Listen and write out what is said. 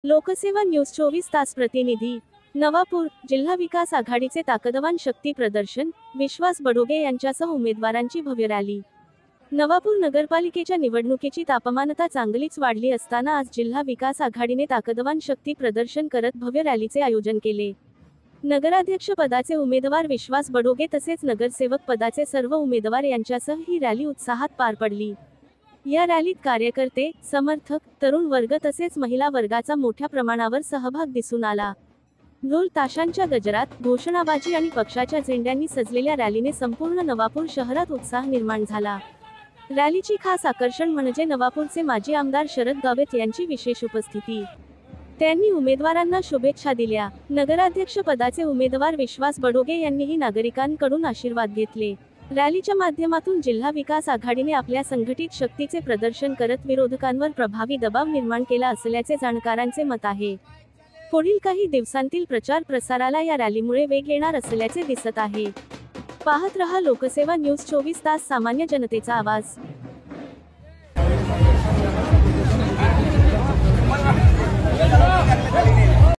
लोकसेवा न्यूज 24 तास प्रतिनिधी नवापूर जिल्हा विकास आघाडीचे ताकदवान शक्ती प्रदर्शन विश्वास बडोगे यांच्यासह उमेदवारांची भव्य रॅली। नवापूर नगरपालिकेच्या निवडणुकीची तापमानता चांगलीच वाढली असताना आज जिल्हा विकास आघाडीने ताकदवान शक्ती प्रदर्शन करत भव्य रॅलीचे आयोजन केले। नगराध्यक्ष पदाचे उमेदवार विश्वास बडोगे तसेच नगरसेवक पदाचे सर्व उमेदवार यांच्यासह ही रॅली उत्साहात पार पडली। या रॅलीत कार्यकर्ते, समर्थक, तरुण वर्ग तसेच महिला वर्गाचा मोठ्या प्रमाणावर सहभाग दिसून आला। ढोल ताशांच्या गजरात, घोषणाबाजी आणि पक्षाच्या झेंड्यांनी सजलेल्या रॅलीने संपूर्ण नवापूर शहरात उत्साह निर्माण झाला। रॅलीची खास आकर्षण म्हणजे नवापूरचे माजी आमदार शरद गावित यांची विशेष उपस्थिती। त्यांनी उमेदवारांना शुभेच्छा दिल्या। नगराध्यक्ष पदाचे उमेदवार विश्वास बडोगे यांनीही नागरिकांकडून आशीर्वाद घेतले। रॅलीच्या माध्यमातून जिल्हा विकास आघाडीने आपल्या संघटित शक्तीचे प्रदर्शन करत विरोधकांवर प्रभावी दबाव निर्माण केला असल्याचे जाणकारांचे मत आहे। पुढील काही दिवसांतील प्रचार प्रसाराला या रॅलीमुळे वेग येणार असल्याचे दिसत आहे। पाहत रहा लोकसेवा न्यूज 24 तास, सामान्य जनतेचा आवाज।